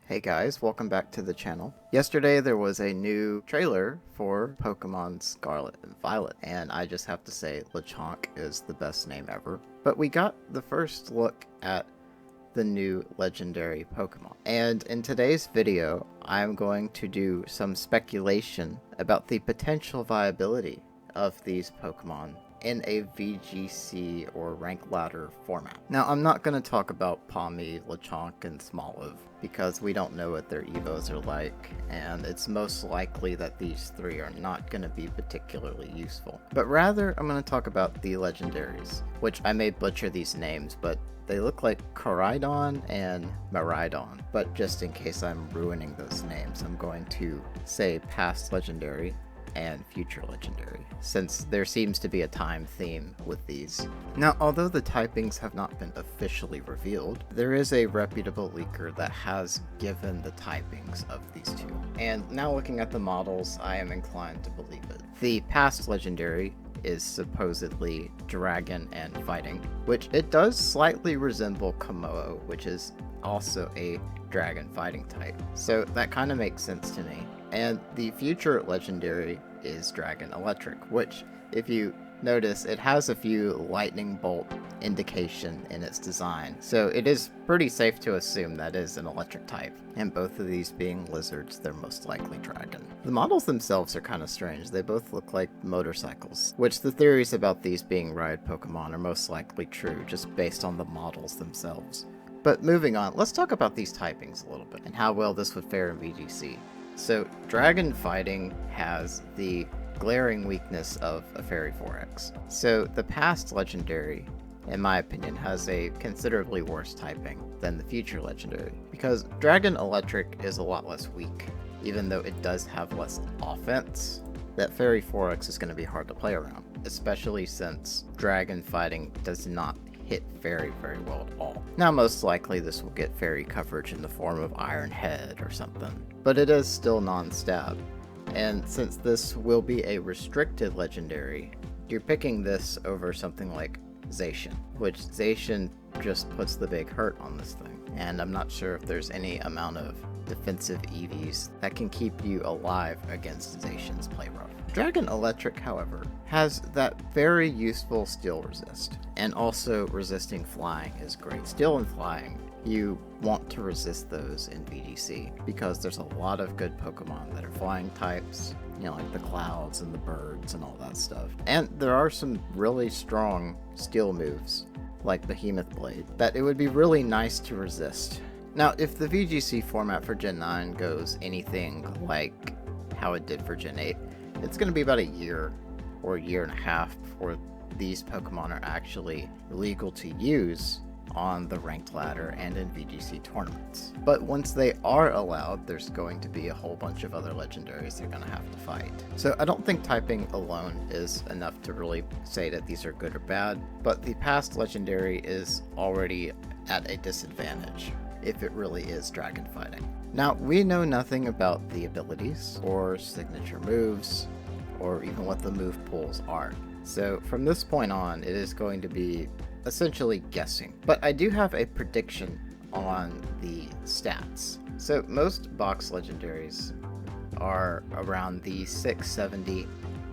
Hey guys, welcome back to the channel. Yesterday there was a new trailer for Pokemon Scarlet and Violet, and I just have to say Lechonk is the best name ever. But we got the first look at the new legendary Pokemon. And in today's video, I'm going to do some speculation about the potential viability of these Pokemon in a VGC or rank ladder format. Now, I'm not going to talk about Pawmi, Lechonk, and Smoliv because we don't know what their evos are like, and it's most likely that these three are not going to be particularly useful. But rather, I'm going to talk about the Legendaries, which I may butcher these names, but they look like Koraidon and Miraidon. But just in case I'm ruining those names, I'm going to say past legendary and future legendary, since there seems to be a time theme with these. Now, although the typings have not been officially revealed, there is a reputable leaker that has given the typings of these two. And now looking at the models, I am inclined to believe it. The past legendary is supposedly dragon and fighting, which it does slightly resemble Komodo, which is also a dragon fighting type. So that kind of makes sense to me. And the future legendary is Dragon Electric, which, if you notice, it has a few lightning bolt indication in its design. So it is pretty safe to assume that is an electric type. And both of these being lizards, they're most likely dragon. The models themselves are kind of strange. They both look like motorcycles, which the theories about these being ride Pokemon are most likely true, just based on the models themselves. But moving on, let's talk about these typings a little bit, and how well this would fare in VGC. So, Dragon Fighting has the glaring weakness of a Fairy 4X. So, the past Legendary, in my opinion, has a considerably worse typing than the future Legendary, because Dragon Electric is a lot less weak, even though it does have less offense. That Fairy 4X is going to be hard to play around, especially since Dragon Fighting does not hit very well at all. Now, most likely this will get fairy coverage in the form of Iron Head or something, but it is still non-stab. And since this will be a restricted legendary, you're picking this over something like Zacian, which Zacian just puts the big hurt on this thing. And I'm not sure if there's any amount of defensive EVs that can keep you alive against Zacian's play rough. Dragon Electric, however, has that very useful Steel Resist, and also resisting flying is great. Steel and flying, you want to resist those in VGC, because there's a lot of good Pokemon that are flying types, you know, like the clouds and the birds and all that stuff. And there are some really strong steel moves, like Behemoth Blade, that it would be really nice to resist. Now, if the VGC format for Gen 9 goes anything like how it did for Gen 8, it's going to be about a year or a year and a half before these Pokemon are actually legal to use on the ranked ladder and in VGC tournaments. But once they are allowed, there's going to be a whole bunch of other legendaries they're going to have to fight. So I don't think typing alone is enough to really say that these are good or bad, but the past legendary is already at a disadvantage if it really is dragon fighting. Now, we know nothing about the abilities or signature moves or even what the move pools are. So from this point on, it is going to be essentially guessing. But I do have a prediction on the stats. So most box legendaries are around the 670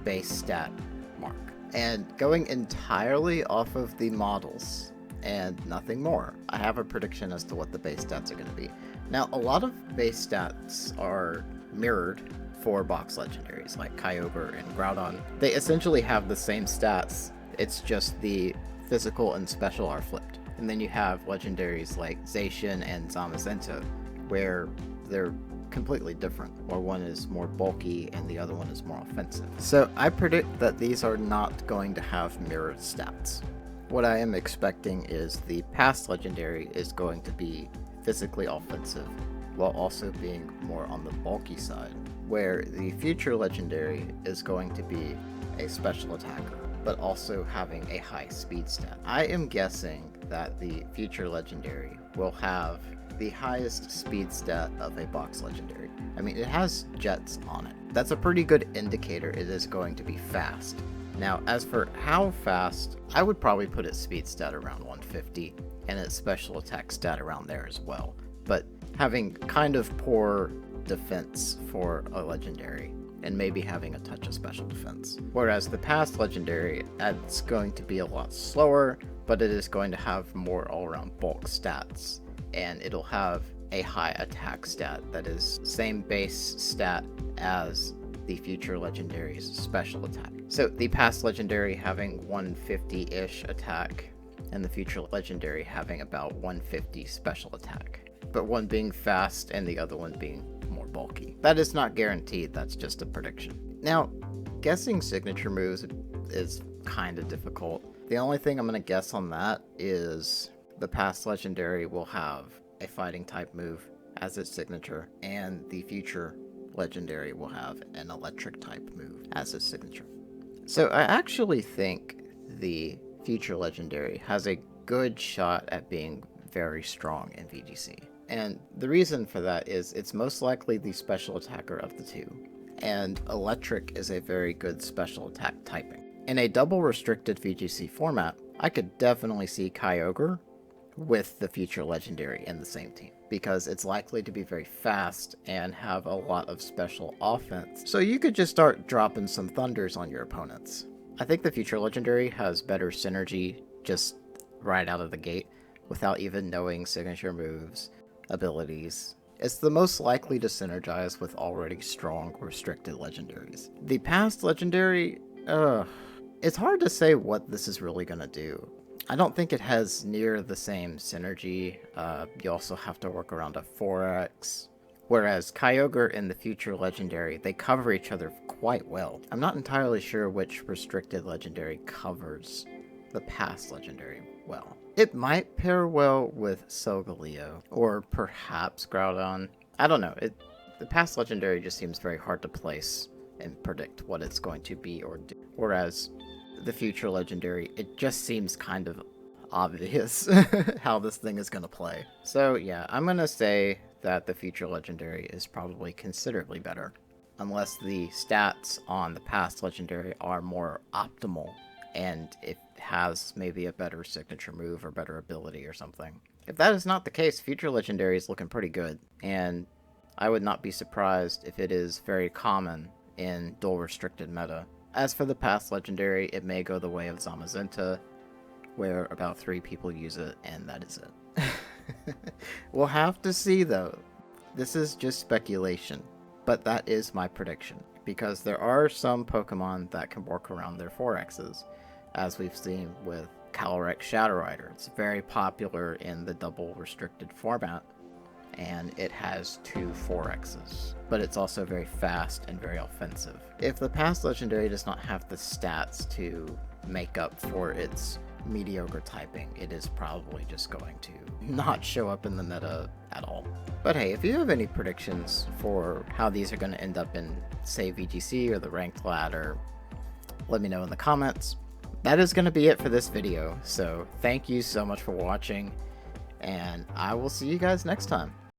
base stat mark. And going entirely off of the models and nothing more, I have a prediction as to what the base stats are going to be. Now, a lot of base stats are mirrored for box legendaries like Kyogre and Groudon. They essentially have the same stats, it's just the physical and special are flipped. And then you have legendaries like Zacian and Zamazenta, where they're completely different, where one is more bulky and the other one is more offensive. So I predict that these are not going to have mirrored stats. What I am expecting is the past legendary is going to be physically offensive, while also being more on the bulky side, where the future legendary is going to be a special attacker, but also having a high speed stat. I am guessing that the future legendary will have the highest speed stat of a box legendary. I mean, it has jets on it. That's a pretty good indicator it is going to be fast. Now, as for how fast, I would probably put its speed stat around 150 and its special attack stat around there as well. But having kind of poor defense for a legendary, and maybe having a touch of special defense. Whereas the past legendary, it's going to be a lot slower, but it is going to have more all-around bulk stats, and it'll have a high attack stat that is same base stat as the future legendary's special attack. So the past legendary having 150-ish attack, and the future legendary having about 150 special attack, but one being fast and the other one being more bulky. That is not guaranteed, that's just a prediction. Now, guessing signature moves is kind of difficult. The only thing I'm going to guess on that is the past legendary will have a fighting type move as its signature, and the future legendary will have an electric type move as its signature. So I actually think the future legendary has a good shot at being very strong in VGC. And the reason for that is it's most likely the special attacker of the two, and electric is a very good special attack typing. In a double restricted VGC format, I could definitely see Kyogre with the future legendary in the same team, because it's likely to be very fast and have a lot of special offense. So you could just start dropping some thunders on your opponents. I think the future legendary has better synergy just right out of the gate without even knowing signature moves, abilities. It's the most likely to synergize with already strong restricted legendaries. The past legendary, it's hard to say what this is really gonna do. I don't think it has near the same synergy. You also have to work around a 4x. Whereas Kyogre and the future legendary, they cover each other quite well. I'm not entirely sure which restricted legendary covers the past legendary well. It might pair well with Solgaleo, or perhaps Groudon. I don't know. The past legendary just seems very hard to place and predict what it's going to be or do. Whereas the future legendary, it just seems kind of obvious how this thing is going to play. So yeah, I'm going to say that the future legendary is probably considerably better, unless the stats on the past legendary are more optimal and it has maybe a better signature move or better ability or something. If that is not the case, future legendary is looking pretty good, and I would not be surprised if it is very common in dual restricted meta. As for the past legendary, it may go the way of Zamazenta, where about 3 people use it, and that is it. We'll have to see, though. This is just speculation, but that is my prediction, because there are some Pokemon that can work around their 4Xs, as we've seen with Calyrex Shadow Rider. It's very popular in the double restricted format, and it has 2 4Xs, but it's also very fast and very offensive. If the past legendary does not have the stats to make up for its mediocre typing, it is probably just going to not show up in the meta at all. But hey, if you have any predictions for how these are going to end up in, say, VGC or the ranked ladder, let me know in the comments. That is going to be it for this video, so thank you so much for watching, and I will see you guys next time.